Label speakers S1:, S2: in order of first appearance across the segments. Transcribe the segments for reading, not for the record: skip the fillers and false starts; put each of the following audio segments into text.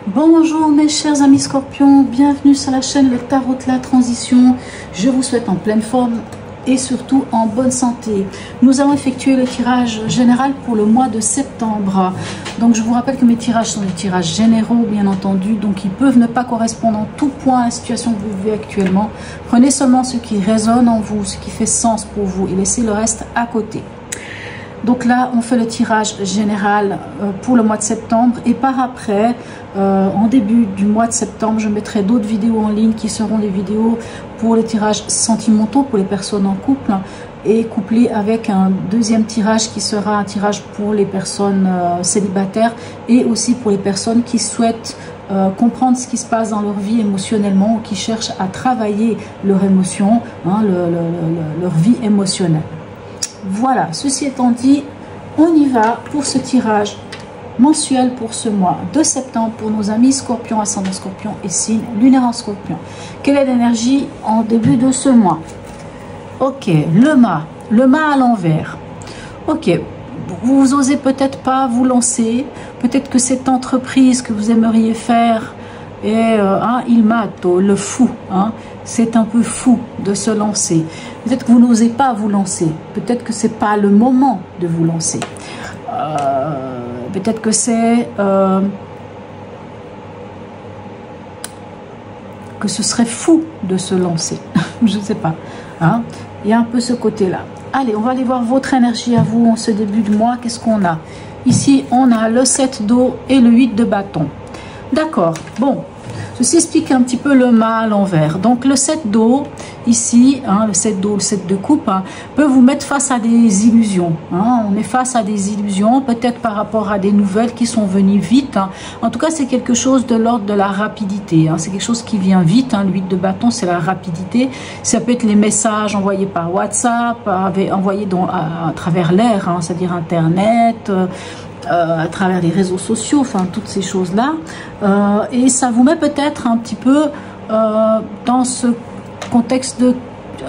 S1: Bonjour mes chers amis scorpions, bienvenue sur la chaîne Le Tarot de la Transition. Je vous souhaite en pleine forme et surtout en bonne santé. Nous avons effectué le tirage général pour le mois de septembre. Donc je vous rappelle que mes tirages sont des tirages généraux bien entendu, donc ils peuvent ne pas correspondre en tout point à la situation que vous vivez actuellement. Prenez seulement ce qui résonne en vous, ce qui fait sens pour vous et laissez le reste à côté. Donc là, on fait le tirage général pour le mois de septembre et par après, en début du mois de septembre, je mettrai d'autres vidéos en ligne qui seront des vidéos pour les tirages sentimentaux pour les personnes en couple et couplé avec un deuxième tirage qui sera un tirage pour les personnes célibataires et aussi pour les personnes qui souhaitent comprendre ce qui se passe dans leur vie émotionnellement ou qui cherchent à travailler leur émotion, hein, leur vie émotionnelle. Voilà, ceci étant dit, on y va pour ce tirage mensuel pour ce mois de septembre pour nos amis scorpions, ascendant scorpion et signe lunaire en scorpion. Quelle est l'énergie en début de ce mois? Ok, le mât à l'envers. Ok, vous osez peut-être pas vous lancer, peut-être que cette entreprise que vous aimeriez faire est il matto, le fou, hein, c'est un peu fou de se lancer. Peut-être que vous n'osez pas vous lancer. Peut-être que c'est pas le moment de vous lancer. Peut-être que c'est que ce serait fou de se lancer. Je ne sais pas. Hein? Il y a un peu ce côté-là. Allez, on va aller voir votre énergie à vous en ce début de mois. Qu'est-ce qu'on a? Ici, on a le 7 d'eau et le 8 de bâton. D'accord. Bon. Ceci explique un petit peu le mât à l'envers. Donc le 7 d'eau, ici, hein, le 7 d'eau, le 7 de coupe, hein, peut vous mettre face à des illusions. Hein. On est face à des illusions, peut-être par rapport à des nouvelles qui sont venues vite. Hein. En tout cas, c'est quelque chose de l'ordre de la rapidité. Hein. C'est quelque chose qui vient vite. Hein. Le 8 de bâton, c'est la rapidité. Ça peut être les messages envoyés par WhatsApp, envoyés à travers l'air, hein, c'est-à-dire Internet, à travers les réseaux sociaux, enfin toutes ces choses-là. Et ça vous met peut-être un petit peu dans ce contexte de...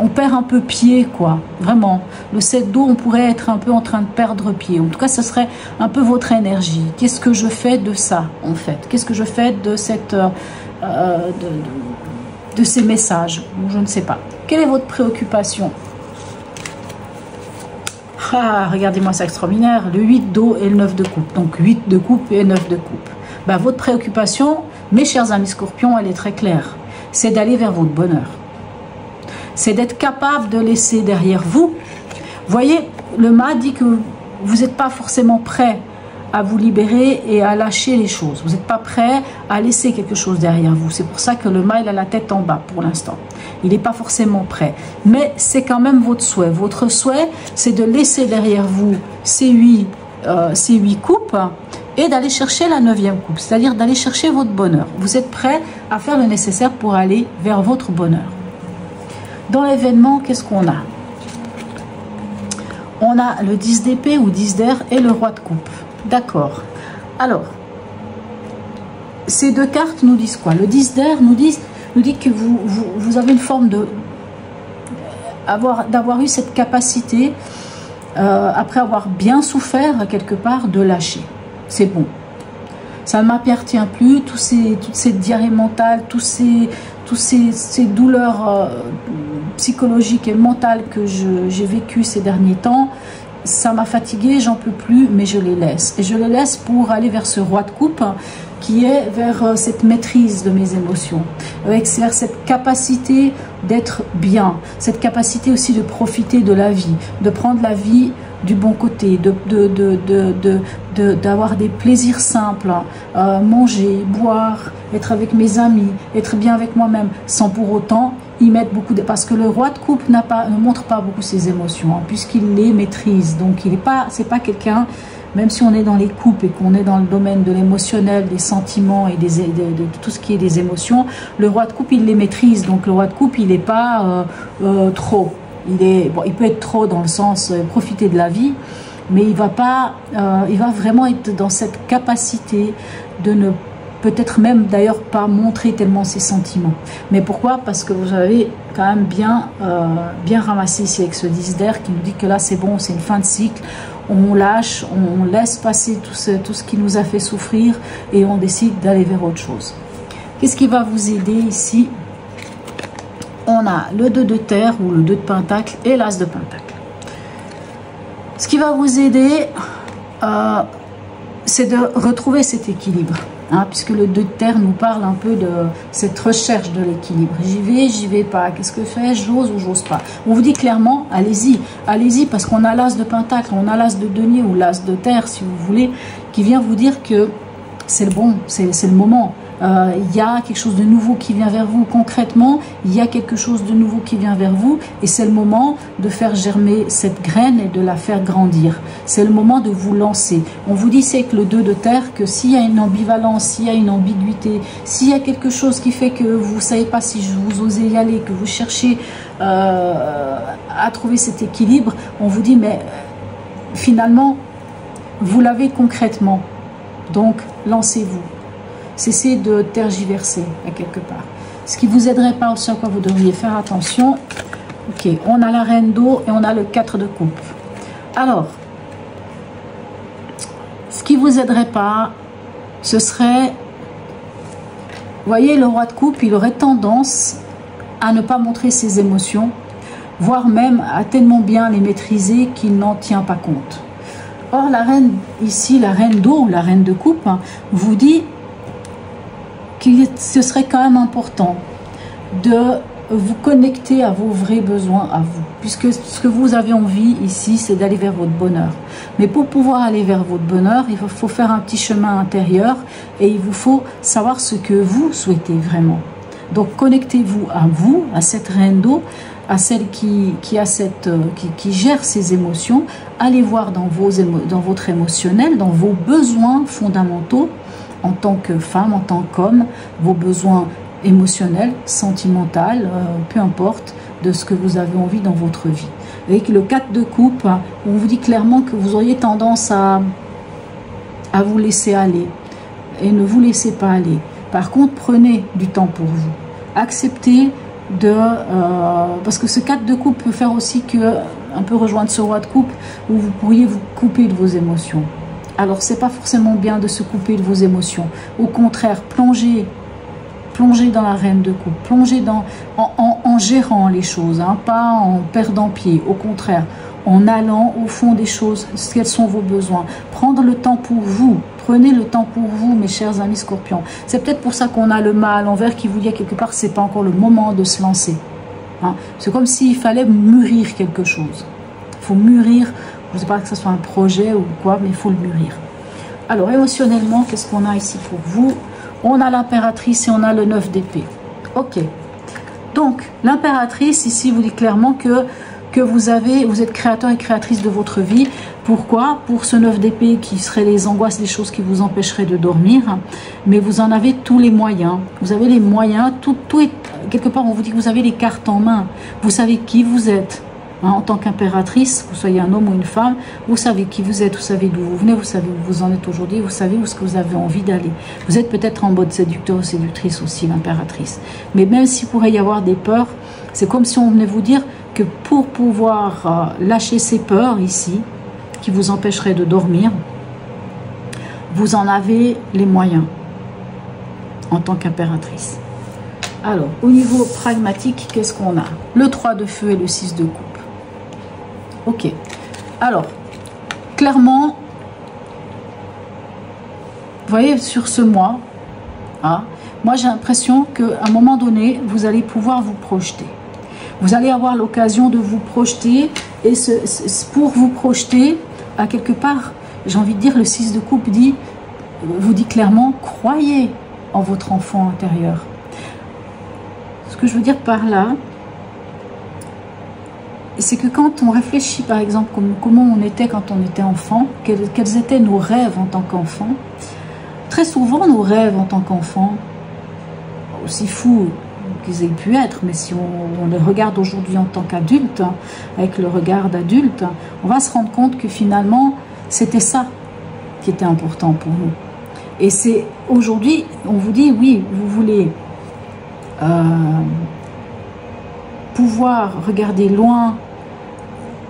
S1: On perd un peu pied, quoi. Vraiment. Le 7 d'eau, on pourrait être un peu en train de perdre pied. En tout cas, ce serait un peu votre énergie. Qu'est-ce que je fais de ça, en fait? Qu'est-ce que je fais de cette... de ces messages? Je ne sais pas. Quelle est votre préoccupation? Ah, regardez-moi, c'est extraordinaire, le 8 d'eau et le 9 de coupe. Donc 8 de coupe et 9 de coupe. Ben, votre préoccupation, mes chers amis scorpions, elle est très claire. C'est d'aller vers votre bonheur. C'est d'être capable de laisser derrière vous. Voyez, le mât dit que vous n'êtes pas forcément prêt à vous libérer et à lâcher les choses. Vous n'êtes pas prêt à laisser quelque chose derrière vous. C'est pour ça que le mât, il a la tête en bas pour l'instant. Il n'est pas forcément prêt. Mais c'est quand même votre souhait. Votre souhait, c'est de laisser derrière vous ces 8 coupes et d'aller chercher la 9e coupe. C'est-à-dire d'aller chercher votre bonheur. Vous êtes prêt à faire le nécessaire pour aller vers votre bonheur. Dans l'événement, qu'est-ce qu'on a? On a le 10 d'épée ou 10 d'air et le roi de coupe. D'accord. Alors, ces deux cartes nous disent quoi? Le 10 d'air nous dit que vous avez une forme d'avoir eu cette capacité, après avoir bien souffert quelque part, de lâcher. C'est bon. Ça ne m'appartient plus, toutes ces diarrhées mentales, toutes ces douleurs psychologiques et mentales que j'ai vécues ces derniers temps. Ça m'a fatiguée, j'en peux plus, mais je les laisse. Et je les laisse pour aller vers ce roi de coupe qui est vers cette maîtrise de mes émotions, vers cette capacité d'être bien, cette capacité aussi de profiter de la vie, de prendre la vie du bon côté, d'avoir des plaisirs simples, manger, boire, être avec mes amis, être bien avec moi-même, sans pour autant y mettre beaucoup de... Parce que le roi de coupe ne montre pas beaucoup ses émotions, hein, puisqu'il les maîtrise. Donc, c'est pas quelqu'un, même si on est dans les coupes et qu'on est dans le domaine de l'émotionnel, des sentiments et de tout ce qui est des émotions, le roi de coupe, il les maîtrise. Donc, le roi de coupe, il n'est pas trop. Il peut être trop dans le sens profiter de la vie, mais il va vraiment être dans cette capacité de ne peut-être même d'ailleurs pas montrer tellement ses sentiments. Mais pourquoi? Parce que vous avez quand même bien ramassé ici avec ce 10 d'air qui nous dit que là c'est bon, c'est une fin de cycle, on lâche, on laisse passer tout ce qui nous a fait souffrir et on décide d'aller vers autre chose. Qu'est-ce qui va vous aider ici? On a le 2 de terre ou le 2 de pentacle et l'as de pentacle. Ce qui va vous aider, c'est de retrouver cet équilibre. Hein, puisque le 2 de terre nous parle un peu de cette recherche de l'équilibre. J'y vais pas. Qu'est-ce que je fais? J'ose ou j'ose pas? On vous dit clairement, allez-y. Allez-y, parce qu'on a l'as de pentacle, on a l'as de denier ou l'as de terre, si vous voulez, qui vient vous dire que c'est le bon, c'est le moment. Il y a quelque chose de nouveau qui vient vers vous. Concrètement, il y a quelque chose de nouveau qui vient vers vous et c'est le moment de faire germer cette graine et de la faire grandir. C'est le moment de vous lancer. On vous dit, c'est avec le 2 de terre, que s'il y a une ambivalence, s'il y a une ambiguïté, s'il y a quelque chose qui fait que vous ne savez pas si vous osez y aller, que vous cherchez à trouver cet équilibre, on vous dit, mais finalement, vous l'avez concrètement. Donc, lancez-vous. Cessez de tergiverser à quelque part. Ce qui vous aiderait pas, aussi à quoi vous devriez faire attention. Ok, on a la reine d'eau et on a le 4 de coupe. Alors, ce qui vous aiderait pas, ce serait, vous voyez, le roi de coupe, il aurait tendance à ne pas montrer ses émotions, voire même à tellement bien les maîtriser qu'il n'en tient pas compte. Or, la reine, ici, la reine d'eau, la reine de coupe, hein, vous dit que ce serait quand même important de vous connecter à vos vrais besoins à vous. Puisque ce que vous avez envie ici, c'est d'aller vers votre bonheur. Mais pour pouvoir aller vers votre bonheur, il faut faire un petit chemin intérieur et il vous faut savoir ce que vous souhaitez vraiment. Donc, connectez-vous, à cette reine d'eau, à celle qui gère ses émotions. Allez voir dans votre émotionnel, dans vos besoins fondamentaux, en tant que femme, en tant qu'homme, vos besoins émotionnels, sentimentaux, peu importe, de ce que vous avez envie dans votre vie. Avec le 4 de coupe, on vous dit clairement que vous auriez tendance à vous laisser aller. Et ne vous laissez pas aller. Par contre, prenez du temps pour vous. Acceptez parce que ce 4 de coupe peut faire aussi un peu rejoindre ce roi de coupe, où vous pourriez vous couper de vos émotions. Alors, c'est pas forcément bien de se couper de vos émotions. Au contraire, plongez dans la reine de coupe. Plongez en gérant les choses, hein, pas en perdant pied. Au contraire, en allant au fond des choses, quels sont vos besoins. Prendre le temps pour vous. Prenez le temps pour vous, mes chers amis scorpions. C'est peut-être pour ça qu'on a le mât à l'envers qui vous dit à quelque part, c'est pas encore le moment de se lancer. Hein. C'est comme s'il fallait mûrir quelque chose. Il faut mûrir. Je ne sais pas que ce soit un projet ou quoi, mais il faut le mûrir. Alors, émotionnellement, qu'est-ce qu'on a ici pour vous? On a l'impératrice et on a le 9 d'épée. Ok. Donc, l'impératrice, ici, vous dit clairement que vous êtes créateur et créatrice de votre vie. Pourquoi? Pour ce 9 d'épée qui serait les angoisses, les choses qui vous empêcheraient de dormir. Mais vous en avez tous les moyens. Vous avez les moyens. Tout est, quelque part, on vous dit que vous avez les cartes en main. Vous savez qui vous êtes. Hein, en tant qu'impératrice, que vous soyez un homme ou une femme, vous savez qui vous êtes, vous savez d'où vous venez, vous savez où vous en êtes aujourd'hui, vous savez où est-ce que vous avez envie d'aller. Vous êtes peut-être en mode séducteur ou séductrice aussi, l'impératrice. Mais même s'il pourrait y avoir des peurs, c'est comme si on venait vous dire que pour pouvoir lâcher ces peurs ici, qui vous empêcheraient de dormir, vous en avez les moyens en tant qu'impératrice. Alors, au niveau pragmatique, qu'est-ce qu'on a? Le 3 de feu et le 6 de coupe. Ok, alors, clairement, vous voyez, sur ce mois, hein, moi j'ai l'impression qu'à un moment donné, vous allez pouvoir vous projeter. Vous allez avoir l'occasion de vous projeter, et pour vous projeter, à quelque part, j'ai envie de dire, le 6 de coupe vous dit clairement, croyez en votre enfant intérieur. Ce que je veux dire par là, c'est que quand on réfléchit, par exemple, comment on était quand on était enfant, quels étaient nos rêves en tant qu'enfant, très souvent nos rêves en tant qu'enfant, aussi fous qu'ils aient pu être, mais si on les regarde aujourd'hui en tant qu'adulte, avec le regard d'adulte, on va se rendre compte que finalement, c'était ça qui était important pour nous. Et c'est aujourd'hui, on vous dit, oui, vous voulez pouvoir regarder loin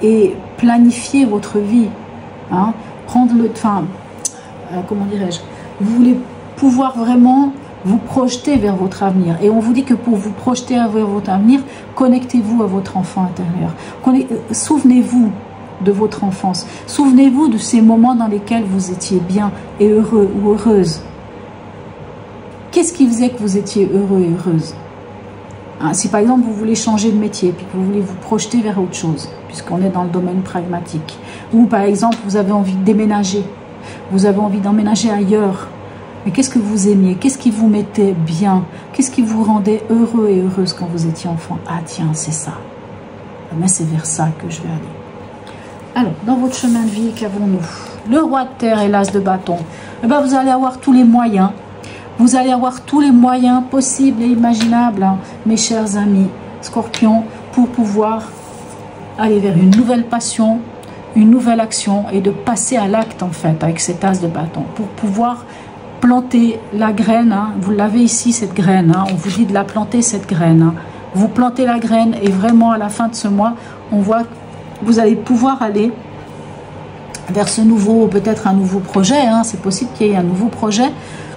S1: et planifier votre vie, hein, prendre le, enfin, comment dirais-je, vous voulez pouvoir vraiment vous projeter vers votre avenir. Et on vous dit que pour vous projeter vers votre avenir, connectez-vous à votre enfant intérieur. Souvenez-vous de votre enfance. Souvenez-vous de ces moments dans lesquels vous étiez bien et heureux ou heureuse. Qu'est-ce qui faisait que vous étiez heureux et heureuse? Hein, si par exemple vous voulez changer de métier, puis que vous voulez vous projeter vers autre chose, puisqu'on est dans le domaine pragmatique, ou par exemple vous avez envie de déménager, vous avez envie d'emménager ailleurs, mais qu'est-ce que vous aimiez? Qu'est-ce qui vous mettait bien? Qu'est-ce qui vous rendait heureux et heureuse quand vous étiez enfant? Ah tiens, c'est ça. Mais c'est vers ça que je vais aller. Alors, dans votre chemin de vie, qu'avons-nous? Le roi de terre et l'as de bâton. Eh bien, vous allez avoir tous les moyens. Vous allez avoir tous les moyens possibles et imaginables, hein, mes chers amis Scorpions, pour pouvoir aller vers une nouvelle passion, une nouvelle action et de passer à l'acte en fait avec cet as de bâton pour pouvoir planter la graine. Hein, vous l'avez ici cette graine, hein, on vous dit de la planter cette graine. Hein. Vous plantez la graine et vraiment à la fin de ce mois, on voit que vous allez pouvoir aller vers ce nouveau, peut-être un nouveau projet. Hein, c'est possible qu'il y ait un nouveau projet,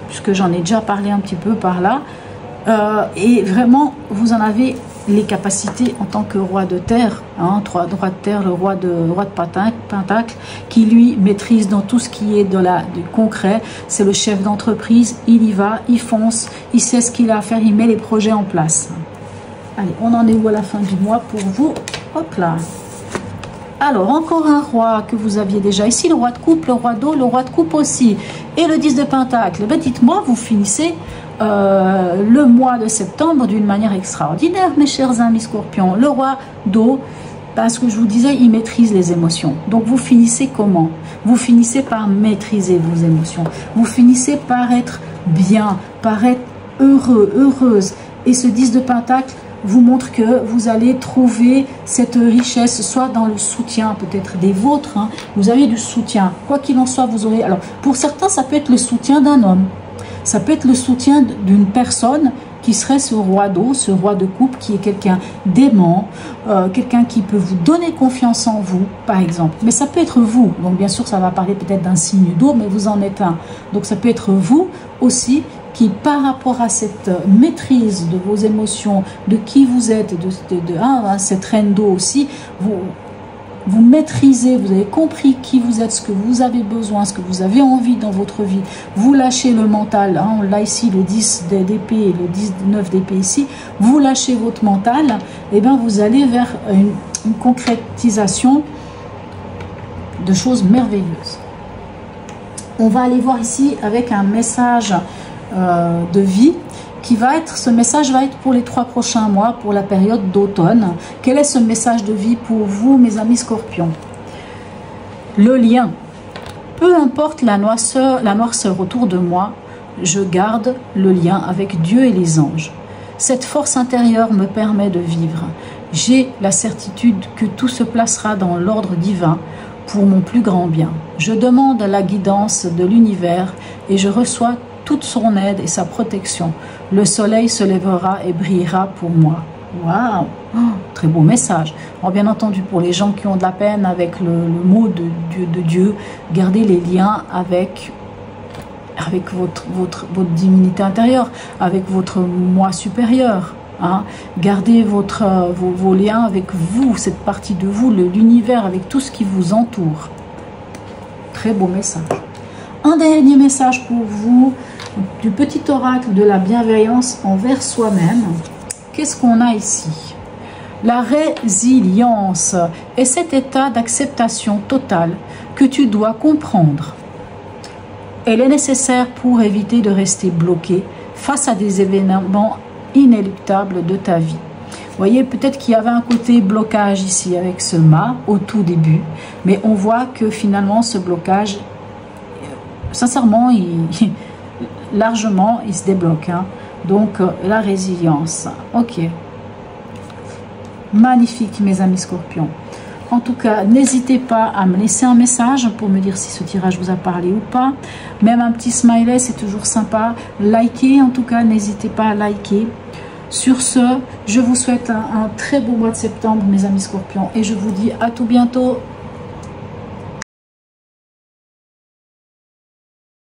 S1: puisque j'en ai déjà parlé un petit peu par là. Et vraiment, vous en avez les capacités en tant que roi de terre, hein, roi de terre, le roi de Pentacle, qui lui maîtrise dans tout ce qui est du concret. C'est le chef d'entreprise, il y va, il fonce, il sait ce qu'il a à faire, il met les projets en place. Allez, on en est où à la fin du mois pour vous? Hop là. Alors, encore un roi que vous aviez déjà ici, le roi de coupe, le roi d'eau, le roi de coupe aussi. Et le 10 de pentacle. Ben, dites-moi, vous finissez le mois de septembre d'une manière extraordinaire, mes chers amis Scorpions. Le roi d'eau, parce que je vous disais, il maîtrise les émotions. Donc, vous finissez comment? Vous finissez par maîtriser vos émotions. Vous finissez par être bien, par être heureux, heureuse. Et ce 10 de pentacle vous montre que vous allez trouver cette richesse, soit dans le soutien peut-être des vôtres, hein. Vous avez du soutien, quoi qu'il en soit, vous aurez, alors pour certains ça peut être le soutien d'un homme, ça peut être le soutien d'une personne qui serait ce roi d'eau, ce roi de coupe, qui est quelqu'un d'aimant, quelqu'un qui peut vous donner confiance en vous, par exemple. Mais ça peut être vous, donc bien sûr ça va parler peut-être d'un signe d'eau, mais vous en êtes un, donc ça peut être vous aussi, qui par rapport à cette maîtrise de vos émotions, de qui vous êtes, cette reine d'eau aussi, vous maîtrisez, vous avez compris qui vous êtes, ce que vous avez besoin, ce que vous avez envie dans votre vie. Vous lâchez le mental, hein, on l'a ici, le 10 d'épée et le 9 d'épée ici. Vous lâchez votre mental, et bien vous allez vers une concrétisation de choses merveilleuses. On va aller voir ici avec un message de vie qui va être, ce message va être pour les 3 prochains mois, pour la période d'automne. Quel est ce message de vie pour vous, mes amis Scorpions? Le lien. Peu importe la noirceur autour de moi, je garde le lien avec Dieu et les anges. Cette force intérieure me permet de vivre. J'ai la certitude que tout se placera dans l'ordre divin pour mon plus grand bien. Je demande la guidance de l'univers et je reçois toute son aide et sa protection. Le soleil se lèvera et brillera pour moi. Waouh, très beau message. Alors, bien entendu, pour les gens qui ont de la peine avec le mot de Dieu, gardez les liens avec votre divinité intérieure, avec votre moi supérieur. Hein. Gardez vos liens avec vous, cette partie de vous, l'univers, avec tout ce qui vous entoure. Très beau message. Un dernier message pour vous, du petit oracle de la bienveillance envers soi-même. Qu'est-ce qu'on a ici? La résilience est cet état d'acceptation totale que tu dois comprendre. Elle est nécessaire pour éviter de rester bloqué face à des événements inéluctables de ta vie. Vous voyez, peut-être qu'il y avait un côté blocage ici avec ce mât au tout début, mais on voit que finalement ce blocage, sincèrement, largement, il se débloque. Hein. Donc, la résilience. Ok. Magnifique, mes amis Scorpions. En tout cas, n'hésitez pas à me laisser un message pour me dire si ce tirage vous a parlé ou pas. Même un petit smiley, c'est toujours sympa. Likez, en tout cas, n'hésitez pas à liker. Sur ce, je vous souhaite un très beau mois de septembre, mes amis scorpions. Et je vous dis à tout bientôt.